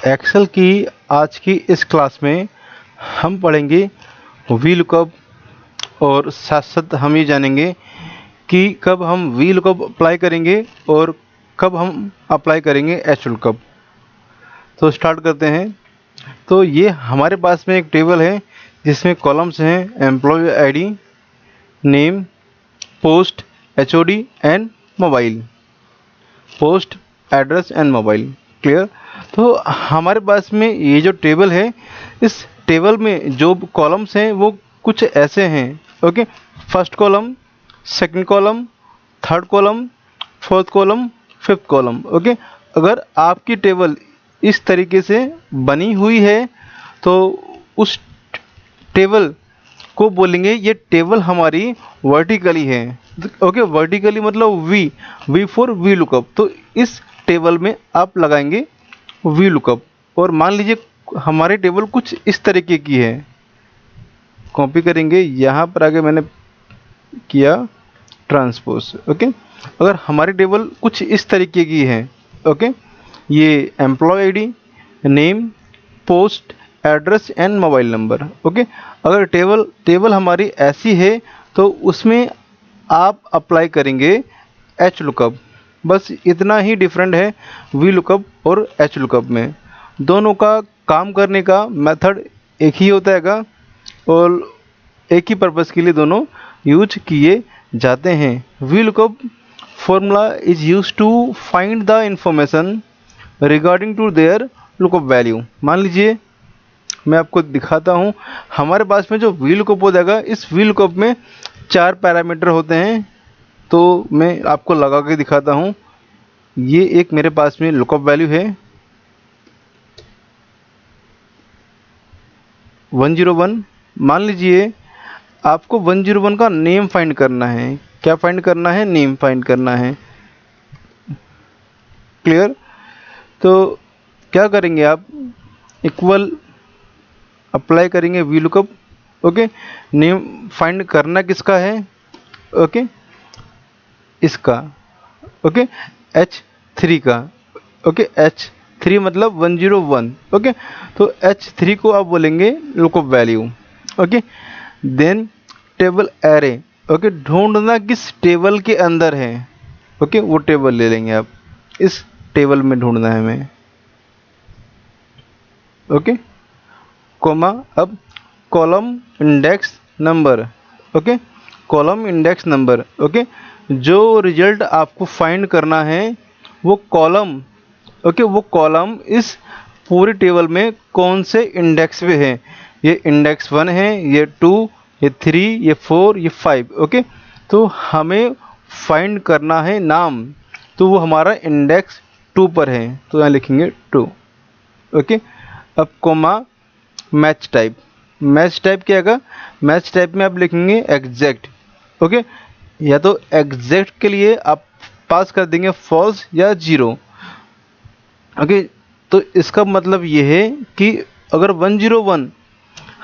Excel की आज की इस क्लास में हम पढ़ेंगे वी लुकअप और साथ साथ हम ये जानेंगे कि कब हम वी लुकअप अप्लाई करेंगे और कब हम अप्लाई करेंगे एच लुकअप। तो स्टार्ट करते हैं। तो ये हमारे पास में एक टेबल है जिसमें कॉलम्स हैं employ ID, name, post, HOD and mobile. Post, address and mobile. Clear. तो हमारे पास में ये जो टेबल है, इस टेबल में जो कॉलम्स हैं वो कुछ ऐसे हैं। Okay, first column, second column, third column, fourth column, fifth column. Okay, अगर आपकी टेबल इस तरीके से बनी हुई है तो उस टेबल को बोलेंगे ये टेबल हमारी वर्टिकली है। ओके, वर्टिकली मतलब वी फॉर वी लुकअप। तो इस टेबल में आप लगाएंगे वी लुकअप। और मान लीजिए हमारी टेबल कुछ इस तरीके की है, कॉपी करेंगे, यहाँ पर आगे मैंने किया ट्रांसपोज। ओके, अगर हमारी टेबल कुछ इस तरीके की है, ओके, ये employ ID, name, post, address and mobile number. Okay, अगर टेबल हमारी ऐसी है तो उसमें आप अप्लाई करेंगे एच लुकअप। बस इतना ही डिफरेंट है वी लुकअप और एच लुकअप में। दोनों का काम करने का मेथड एक ही होता हैगा और एक ही पर्पज़ के लिए दोनों यूज किए जाते हैं। V lookup formula is use to find the information regarding to their lookup value. मान लीजिए मैं आपको दिखाता हूँ, हमारे पास में जो वी लुकअप हो जाएगा, इस वी लुकअप में 4 पैरामीटर होते हैं। तो मैं आपको लगा के दिखाता हूँ। ये एक मेरे पास में लुकअप वैल्यू है 101। मान लीजिए आपको 101 का नेम फाइंड करना है। क्या फाइंड करना है? नेम फाइंड करना है। क्लियर। तो क्या करेंगे आप? इक्वल अप्लाई करेंगे we lookup. Okay, name find करना किसका है? ओके, इसका। ओके, H3 का। ओके, H3 मतलब 101। ओके, तो H3 को आप बोलेंगे lookup value. Okay, then table array. Okay, ढूंढना किस टेबल के अंदर है। ओके, वो टेबल ले लेंगे आप। इस टेबल में ढूंढना है हमें। ओके, कोमा, अब column index number. Okay, column index number. Okay, जो रिजल्ट आपको फाइंड करना है वो कॉलम, ओके, वो कॉलम इस पूरी टेबल में कौन से इंडेक्स पे है। ये इंडेक्स 1 है, ये 2, ये 3, ये 4, ये 5। ओके, तो हमें फाइंड करना है नाम, तो वो हमारा इंडेक्स 2 पर है, तो यहाँ लिखेंगे 2। ओके, अब comma match type. Match type क्या है? मैच टाइप में आप लिखेंगे एग्जैक्ट। ओके, या तो एग्जैक्ट के लिए आप पास कर देंगे फॉल्स या 0। ओके, तो इसका मतलब ये है कि अगर 101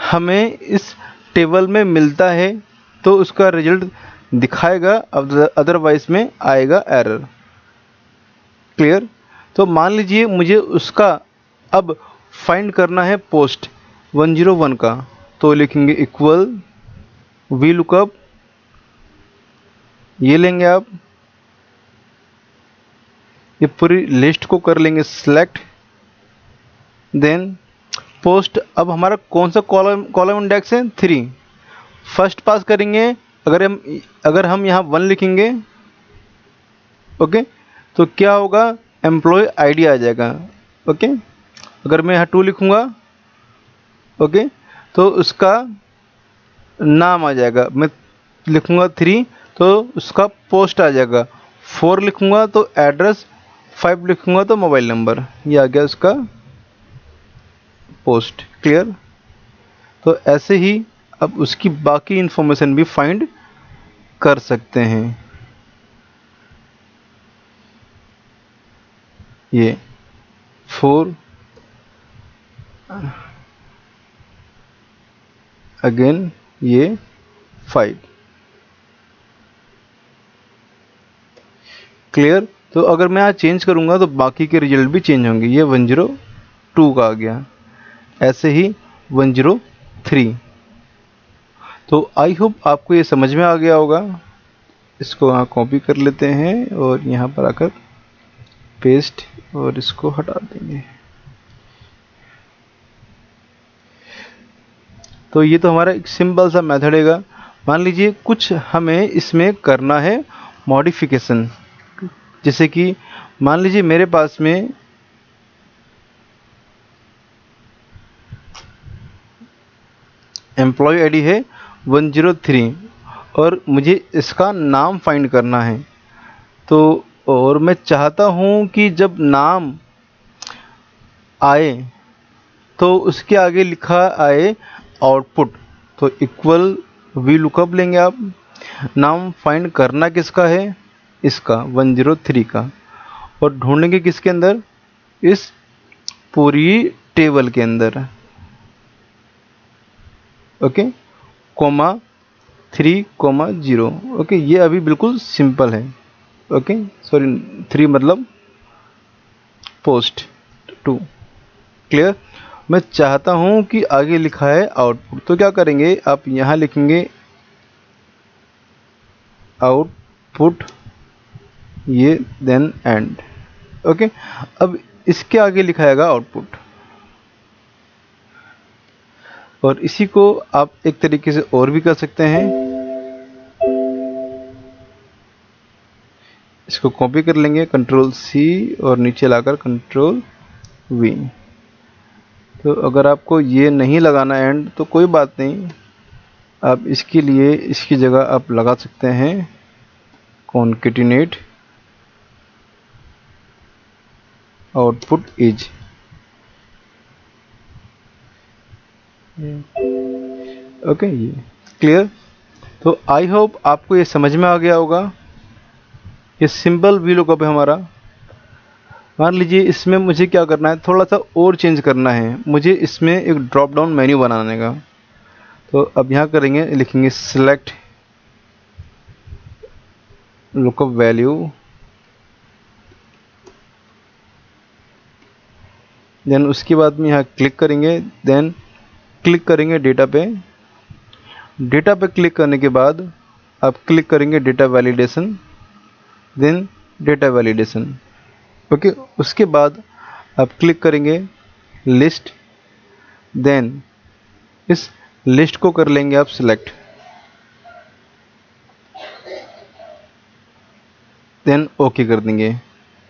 हमें इस टेबल में मिलता है तो उसका रिजल्ट दिखाएगा, अदरवाइज में आएगा एरर। क्लियर। तो मान लीजिए मुझे उसका अब फाइंड करना है पोस्ट 101 का, तो लिखेंगे इक्वल वी लुकअप, ये लेंगे आप, ये पूरी लिस्ट को कर लेंगे सिलेक्ट, देन पोस्ट। अब हमारा कौन सा कॉलम इंडेक्स है? 3। फर्स्ट पास करेंगे। अगर हम यहाँ 1 लिखेंगे, ओके, तो क्या होगा? एम्प्लॉय आईडी आ जाएगा। ओके, अगर मैं यहाँ 2 लिखूँगा, ओके, तो उसका नाम आ जाएगा। मैं लिखूँगा 3 तो उसका पोस्ट आ जाएगा। 4 लिखूँगा तो एड्रेस, 5 लिखूँगा तो मोबाइल नंबर। ये आ गया उसका पोस्ट। क्लियर। तो ऐसे ही अब उसकी बाकी इंफॉर्मेशन भी फाइंड कर सकते हैं। ये 4 अगेन, ये 5। क्लियर। तो अगर मैं यहाँ चेंज करूँगा तो बाकी के रिजल्ट भी चेंज होंगे। ये 10 2 का आ गया, ऐसे ही 103। तो आई होप आपको ये समझ में आ गया होगा। इसको यहाँ कॉपी कर लेते हैं और यहाँ पर आकर पेस्ट, और इसको हटा देंगे। तो ये तो हमारा एक सिंपल सा मेथड है। मान लीजिए कुछ हमें इसमें करना है मॉडिफिकेशन, जैसे कि मान लीजिए मेरे पास में एम्प्लॉय आईडी है 103 और मुझे इसका नाम फाइंड करना है। तो और मैं चाहता हूँ कि जब नाम आए तो उसके आगे लिखा आए आउटपुट। तो इक्वल वी लुकअप लेंगे आप। नाम फाइंड करना किसका है? इसका 103 का, और ढूंढेंगे किसके अंदर? इस पूरी टेबल के अंदर। Okay, coma 3,0। ओके, ये अभी बिल्कुल सिंपल है। ओके, सॉरी 3 मतलब पोस्ट 2। क्लियर? मैं चाहता हूं कि आगे लिखा है आउटपुट, तो क्या करेंगे आप यहां लिखेंगे आउटपुट, ये देन एंड। ओके, अब इसके आगे लिखाएगा आउटपुट। और इसी को आप एक तरीके से और भी कर सकते हैं। इसको कॉपी कर लेंगे, कंट्रोल सी, और नीचे लाकर कंट्रोल वी। तो अगर आपको ये नहीं लगाना एंड तो कोई बात नहीं, आप इसके लिए इसकी जगह आप लगा सकते हैं कॉन्केटिनेट आउटपुट इज। ओके, ये क्लियर? तो आई होप आपको ये समझ में आ गया होगा। ये सिंपल वी लुकअप है हमारा। मान लीजिए इसमें मुझे क्या करना है, थोड़ा सा और चेंज करना है मुझे। इसमें एक ड्रॉप डाउन मेन्यू बनाने का। तो अब यहाँ करेंगे, लिखेंगे सिलेक्ट लुकअप वैल्यू, देन उसके बाद में यहाँ क्लिक करेंगे, देन क्लिक करेंगे डेटा पे। डेटा पे क्लिक करने के बाद आप क्लिक करेंगे data validation, then data validation. Okay, उसके बाद आप क्लिक करेंगे लिस्ट, देन इस लिस्ट को कर लेंगे आप सिलेक्ट, देन ओके कर देंगे।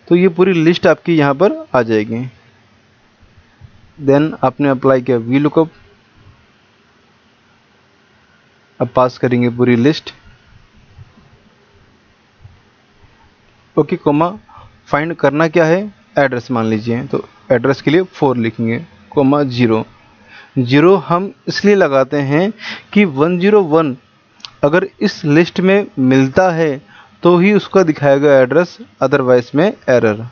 तो ये पूरी लिस्ट आपकी यहाँ पर आ जाएगी। देन आपने अप्लाई किया वी लुकअप, अब पास करेंगे पूरी लिस्ट। ओके, कोमा फाइंड करना क्या है? एड्रेस मान लीजिए, तो एड्रेस के लिए 4 लिखेंगे, कोमा 0। 0 हम इसलिए लगाते हैं कि 101 अगर इस लिस्ट में मिलता है तो ही उसका दिखाएगा एड्रेस, अदरवाइज में एरर,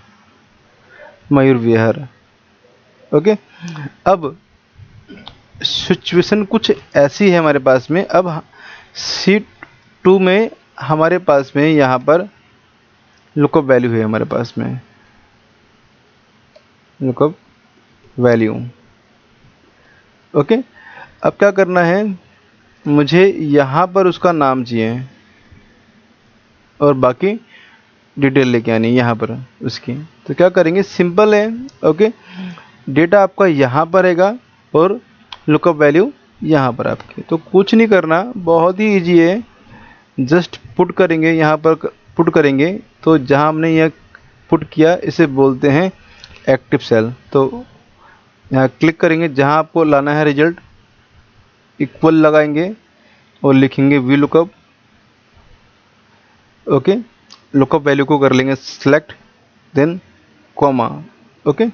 मयूर विहार। ओके, अब सिचुएशन कुछ ऐसी है हमारे पास में। अब शीट 2 में हमारे पास में यहाँ पर लुकअप वैल्यू है, हमारे पास में लुकअप वैल्यू। ओके, अब क्या करना है, मुझे यहाँ पर उसका नाम चाहिए और बाकी डिटेल लेके आनी है यहाँ पर उसकी। तो क्या करेंगे, सिंपल है। ओके, डेटा आपका यहाँ पर रहेगा और लुकअप वैल्यू यहाँ पर आपकी। तो कुछ नहीं करना, बहुत ही इजी है। जस्ट पुट करेंगे, यहाँ पर पुट करेंगे। तो जहाँ हमने यह पुट किया इसे बोलते हैं एक्टिव सेल। तो यहाँ क्लिक करेंगे, जहाँ आपको लाना है रिजल्ट, इक्वल लगाएंगे और लिखेंगे V lookup. Okay, lookup value को कर लेंगे select, then comma. Okay,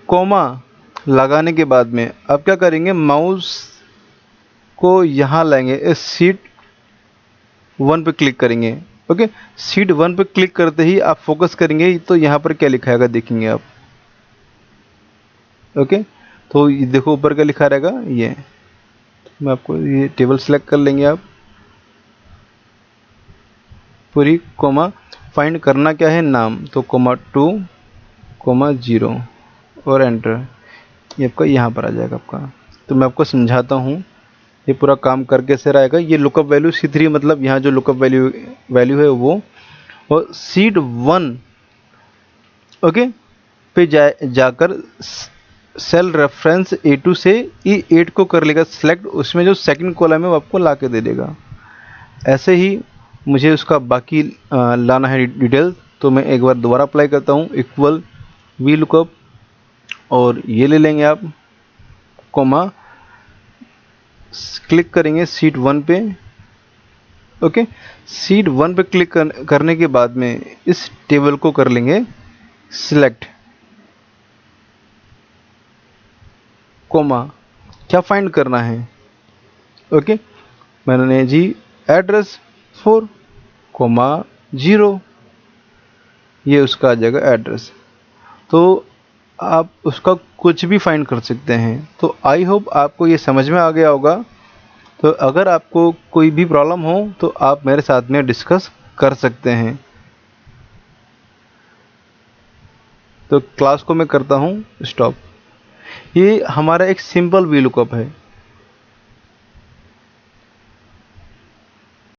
comma लगाने के बाद में अब क्या करेंगे, माउस को यहाँ लाएंगे, इस शीट 1 पे क्लिक करेंगे। ओके, शीट 1 पे क्लिक करते ही आप फोकस करेंगे तो यहाँ पर क्या लिखा है देखेंगे आप। ओके, तो ये देखो ऊपर क्या लिखा रहेगा, ये मैं आपको ये टेबल सेलेक्ट कर लेंगे आप पूरी, कोमा फाइंड करना क्या है नाम, तो कोमा 2, कोमा 0 और एंटर। ये आपका यहाँ पर आ जाएगा आपका। तो मैं आपको समझाता हूँ ये पूरा काम कर कैसे रहेगा। ये लुकअप वैल्यू C3 मतलब यहाँ जो लुकअप वैल्यू है वो, और सीड 1 ओके पे जाकर सेल रेफरेंस A2 से E8 को कर लेगा सिलेक्ट, उसमें जो सेकंड कॉलम है वो आपको ला के दे देगा। ऐसे ही मुझे उसका बाकी लाना है डिटेल। तो मैं एक बार दोबारा अप्लाई करता हूँ, इक्वल वी लुकअप, और ये ले लेंगे आप कोमा, क्लिक करेंगे सीट 1 पे। ओके, सीट 1 पे क्लिक करने के बाद में इस टेबल को कर लेंगे सिलेक्ट, कोमा, क्या फाइंड करना है। ओके, मैंने जी एड्रेस 4 कोमा 0, ये उसका आ जाएगा एड्रेस। तो आप उसका कुछ भी फाइंड कर सकते हैं। तो आई होप आपको ये समझ में आ गया होगा। तो अगर आपको कोई भी प्रॉब्लम हो तो आप मेरे साथ में डिस्कस कर सकते हैं। तो क्लास को मैं करता हूँ स्टॉप। ये हमारा एक सिंपल वी लुकअप है।